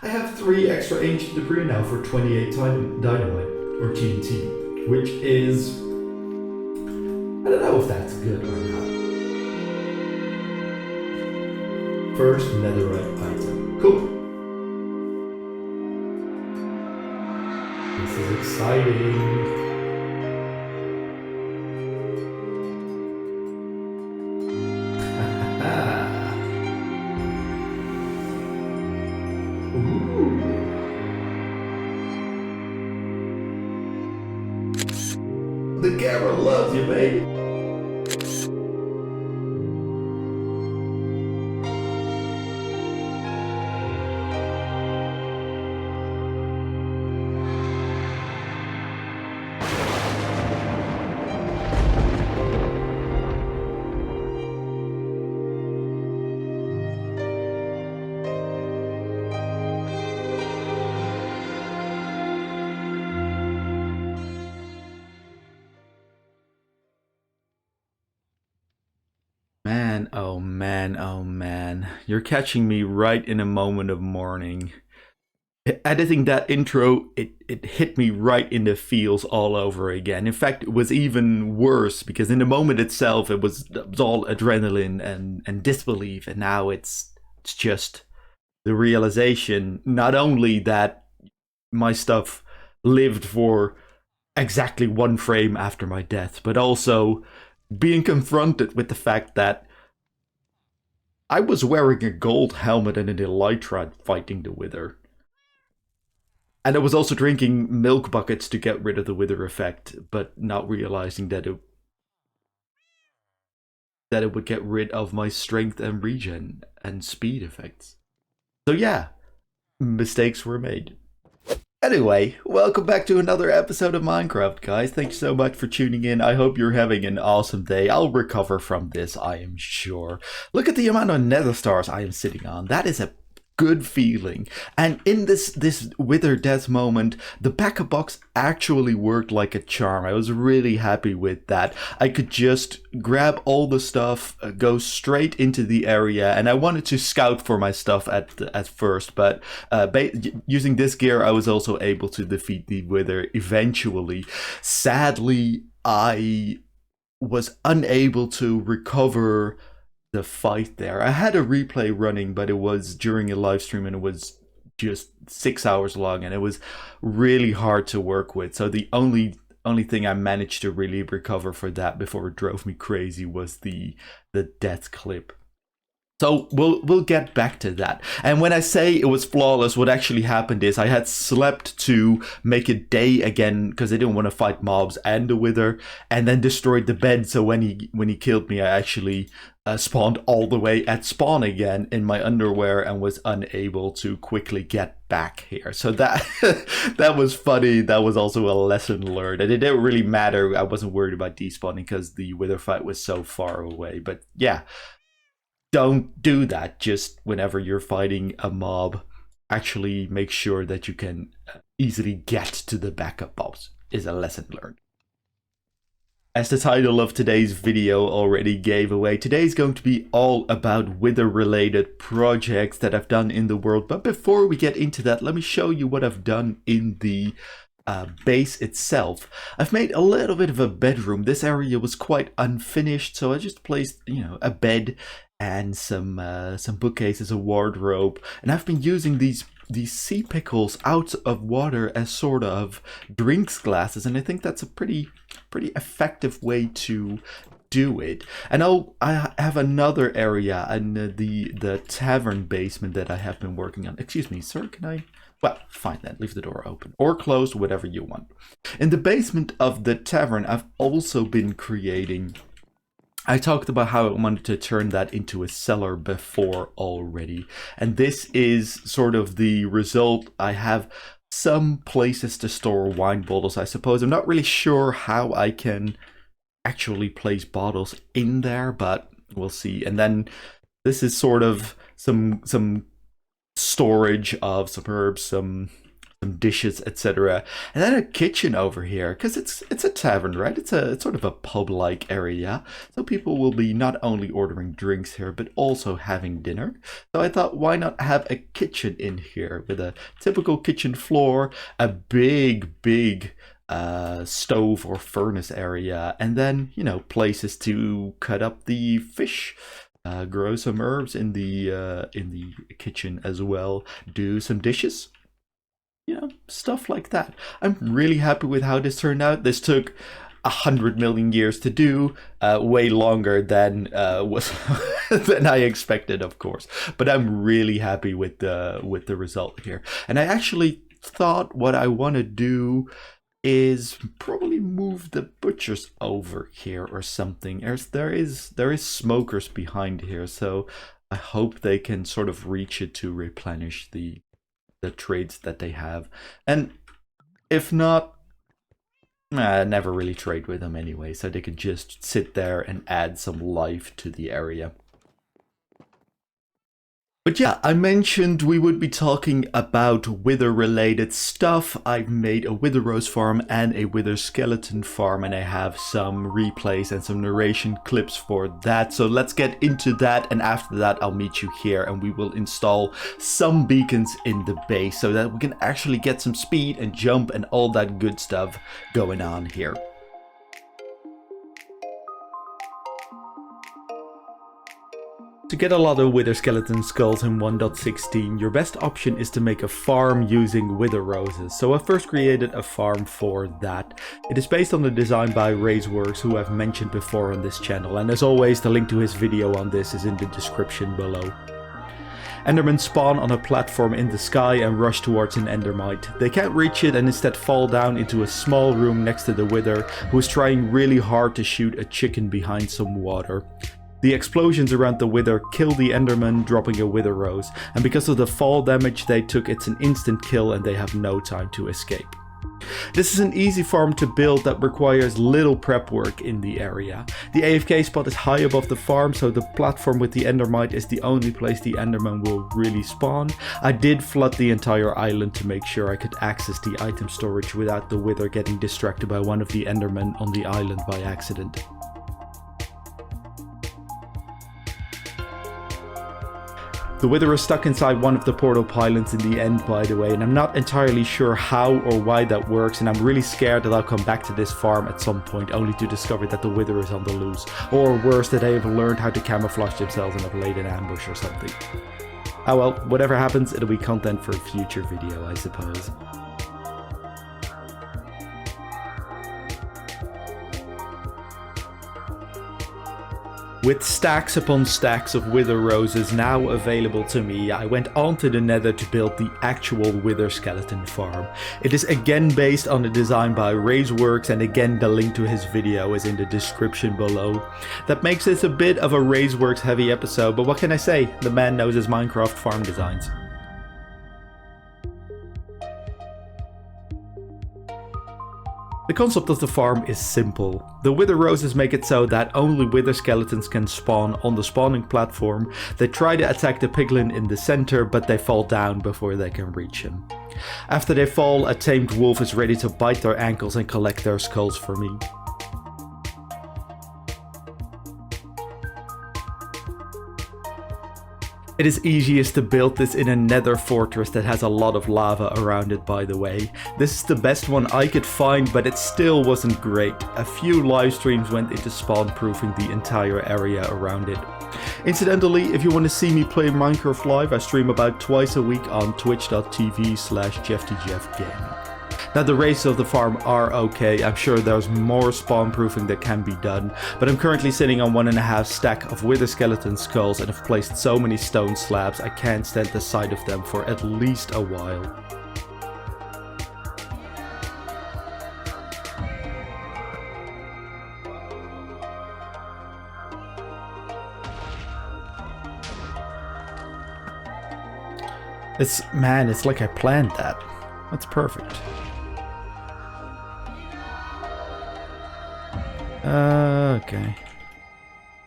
I have 3 extra ancient debris now for 28 dynamite, or TNT, which is... I don't know if that's good or not. First netherite item. Cool. This is exciting. The camera loves you, baby. Man, oh man, oh man. You're catching me right in a moment of mourning. Editing that intro, it hit me right in the feels all over again. In fact, it was even worse because in the moment itself, it was all adrenaline and disbelief, and now it's just the realization not only that my stuff lived for exactly 1 frame after my death, but also being confronted with the fact that I was wearing a gold helmet and an elytra fighting the wither. And I was also drinking milk buckets to get rid of the wither effect, but not realizing that it would get rid of my strength and regen and speed effects. So yeah, mistakes were made. Anyway, welcome back to another episode of Minecraft, guys. Thanks so much for tuning in. I hope you're having an awesome day. I'll recover from this, I am sure. Look at the amount of nether stars I am sitting on. That is a good feeling. And in this wither death moment, the backup box actually worked like a charm. I was really happy with that. I could just grab all the stuff, go straight into the area, and I wanted to scout for my stuff at first, but using this gear I was also able to defeat the wither eventually. Sadly, I was unable to recover the fight there. I had a replay running, but it was during a live stream and it was just 6 hours long and it was really hard to work with. So the only thing I managed to really recover for that before it drove me crazy was the death clip. So we'll get back to that. And when I say it was flawless, what actually happened is I had slept to make a day again because I didn't want to fight mobs and the wither, and then destroyed the bed. So when he killed me, I actually spawned all the way at spawn again in my underwear and was unable to quickly get back here. So that that was funny. That was also a lesson learned, and it didn't really matter. I wasn't worried about despawning because the wither fight was so far away. But yeah, don't do that just whenever you're fighting a mob. Actually make sure that you can easily get to the backup box is a lesson learned. As the title of today's video already gave away, today's going to be all about wither related projects that I've done in the world. But before we get into that, let me show you what I've done in the base itself. I've made a little bit of a bedroom. This area was quite unfinished, so I just placed, a bed and some bookcases, a wardrobe, and I've been using these sea pickles out of water as sort of drinks glasses, and I think that's a pretty effective way to do it. And I have another area in the tavern basement that I have been working on. Excuse me, sir, can I? Well, fine then, leave the door open or closed, whatever you want. In the basement of the tavern, I've also been creating... I talked about how I wanted to turn that into a cellar before already. And this is sort of the result. I have some places to store wine bottles, I suppose. I'm not really sure how I can actually place bottles in there, but we'll see. And then this is sort of some storage of some herbs, some some dishes, etc. And then a kitchen over here, because it's a tavern, right? It's sort of a pub-like area, so people will be not only ordering drinks here but also having dinner. So I thought, why not have a kitchen in here with a typical kitchen floor, a big stove or furnace area, and then, you know, places to cut up the fish, grow some herbs in the kitchen as well, do some dishes, you know, stuff like that. I'm really happy with how this turned out. This took 100 million years to do, way longer than was than I expected, of course. But I'm really happy with the result here. And I actually thought what I want to do is probably move the butchers over here or something. There is smokers behind here, so I hope they can sort of reach it to replenish the trades that they have. And if not, I never really trade with them anyway, so they could just sit there and add some life to the area. But yeah, I mentioned we would be talking about wither related stuff. I've made a wither rose farm and a wither skeleton farm, and I have some replays and some narration clips for that. So let's get into that, and after that I'll meet you here and we will install some beacons in the base so that we can actually get some speed and jump and all that good stuff going on here. To get a lot of wither skeleton skulls in 1.16, your best option is to make a farm using wither roses. So I first created a farm for that. It is based on the design by Razeworks, who I've mentioned before on this channel, and as always the link to his video on this is in the description below. Endermen spawn on a platform in the sky and rush towards an endermite. They can't reach it and instead fall down into a small room next to the wither, who is trying really hard to shoot a chicken behind some water. The explosions around the wither kill the enderman, dropping a wither rose, and because of the fall damage they took, it's an instant kill and they have no time to escape. This is an easy farm to build that requires little prep work in the area. The AFK spot is high above the farm, so the platform with the endermite is the only place the enderman will really spawn. I did flood the entire island to make sure I could access the item storage without the wither getting distracted by one of the endermen on the island by accident. The wither is stuck inside one of the portal pylons in the end, by the way, and I'm not entirely sure how or why that works, and I'm really scared that I'll come back to this farm at some point only to discover that the wither is on the loose, or worse, that they have learned how to camouflage themselves and have laid an ambush or something. Oh well, whatever happens, it'll be content for a future video, I suppose. With stacks upon stacks of wither roses now available to me, I went on to the nether to build the actual wither skeleton farm. It is again based on the design by Razeworks, and again the link to his video is in the description below. That makes this a bit of a Razeworks heavy episode, but what can I say? The man knows his Minecraft farm designs. The concept of the farm is simple. The wither roses make it so that only wither skeletons can spawn on the spawning platform. They try to attack the piglin in the center, but they fall down before they can reach him. After they fall, a tamed wolf is ready to bite their ankles and collect their skulls for me. It is easiest to build this in a nether fortress that has a lot of lava around it, by the way. This is the best one I could find, but it still wasn't great. A few live streams went into spawn proofing the entire area around it. Incidentally, if you want to see me play Minecraft live, I stream about twice a week on twitch.tv/JeffTJeffGaming. Now the races of the farm are okay, I'm sure there's more spawn proofing that can be done, but I'm currently sitting on 1.5 stack of wither skeleton skulls and have placed so many stone slabs I can't stand the sight of them for at least a while. It's like I planned that. That's perfect. Okay.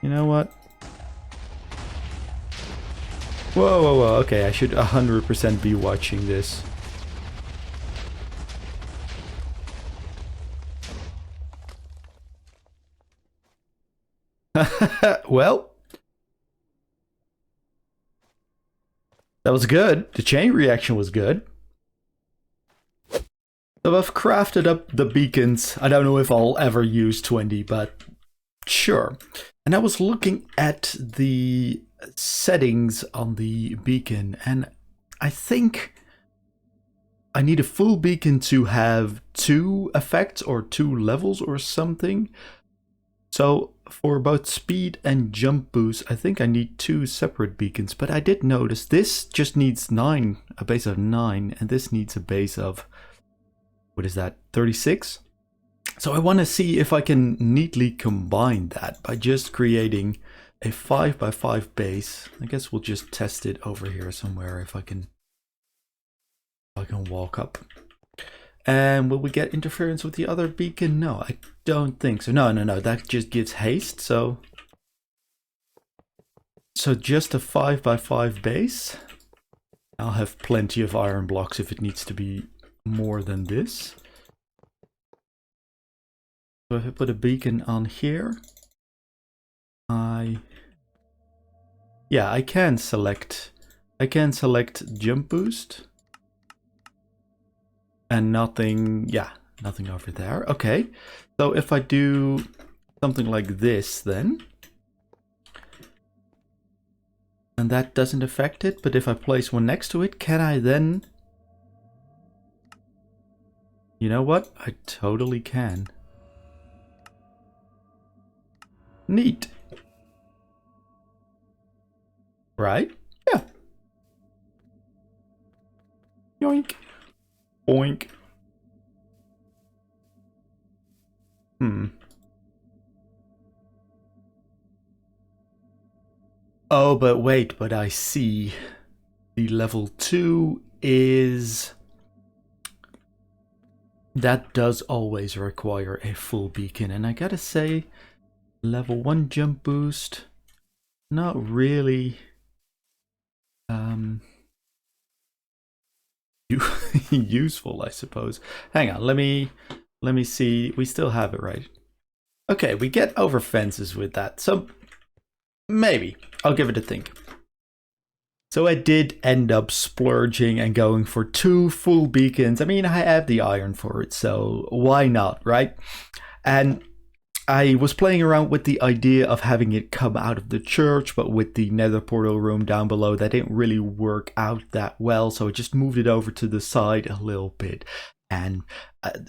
You know what? Whoa, okay, I should 100% be watching this. Well, that was good. The chain reaction was good. So I've crafted up the beacons. I don't know if I'll ever use 20, but sure. And I was looking at the settings on the beacon, and I think I need a full beacon to have 2 effects or 2 levels or something. So for both speed and jump boost, I think I need 2 separate beacons. But I did notice this just needs 9, a base of 9, and this needs a base of, what is that, 36? So I want to see if I can neatly combine that by just creating a 5x5 base. I guess we'll just test it over here somewhere if I can walk up. And will we get interference with the other beacon? No, I don't think so. No, that just gives haste. So just a 5x5 base. I'll have plenty of iron blocks if it needs to be more than this. So if I put a beacon on here, I can select jump boost. And nothing over there. Okay, so if I do something like this then, and that doesn't affect it, but if I place one next to it, can I then? You know what? I totally can. Neat. Right? Yeah. Yoink. Boink. Oh, but wait, but I see. The level 2 is... That does always require a full beacon, and I gotta say, level 1 jump boost, not really useful, I suppose. Hang on, let me see. We still have it, right? Okay, we get over fences with that, so maybe I'll give it a think. So I did end up splurging and going for 2 full beacons. I mean, I have the iron for it, so why not, right? And I was playing around with the idea of having it come out of the church, but with the nether portal room down below, that didn't really work out that well. So I just moved it over to the side a little bit, and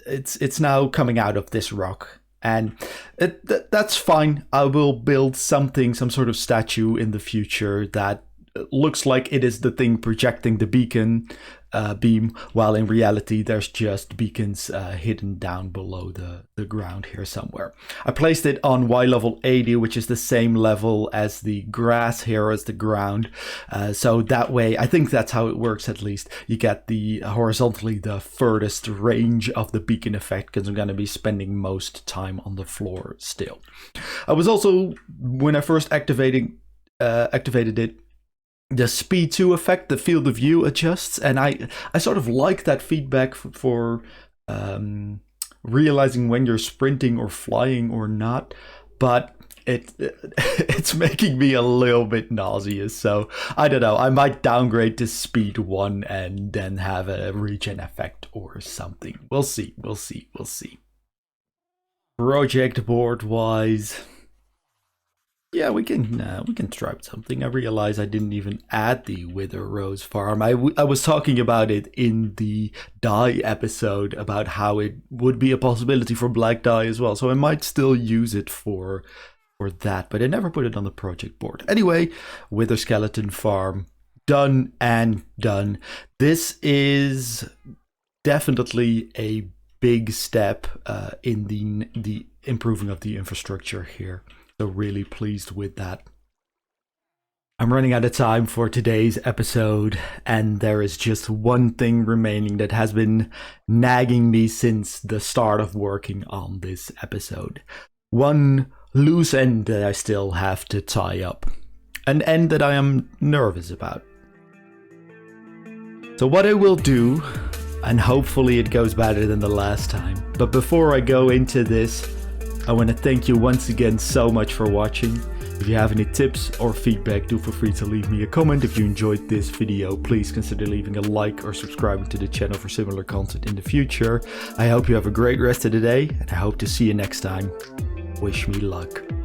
it's now coming out of this rock. And that's fine. I will build something, some sort of statue in the future that looks like it is the thing projecting the beacon beam, while in reality there's just beacons hidden down below the ground here somewhere. I placed it on Y level 80, which is the same level as the grass here as the ground. So that way, I think that's how it works at least. You get the horizontally the furthest range of the beacon effect, because I'm going to be spending most time on the floor still. I was also, when I first activated it, the speed 2 effect, the field of view adjusts, and I sort of like that feedback for realizing when you're sprinting or flying or not, but it's making me a little bit nauseous, so I don't know, I might downgrade to speed 1 and then have a regen effect or something. We'll see. Project board wise, yeah, we can try something. I realize I didn't even add the Wither Rose farm. I was talking about it in the dye episode, about how it would be a possibility for black dye as well. So I might still use it for that, but I never put it on the project board. Anyway, Wither Skeleton farm done and done. This is definitely a big step in the improving of the infrastructure here. So really pleased with that. I'm running out of time for today's episode, and there is just one thing remaining that has been nagging me since the start of working on this episode. One loose end that I still have to tie up. An end that I am nervous about. So what I will do, and hopefully it goes better than the last time, but before I go into this, I want to thank you once again so much for watching. If you have any tips or feedback, do feel free to leave me a comment. If you enjoyed this video, please consider leaving a like or subscribing to the channel for similar content in the future. I hope you have a great rest of the day, and I hope to see you next time. Wish me luck.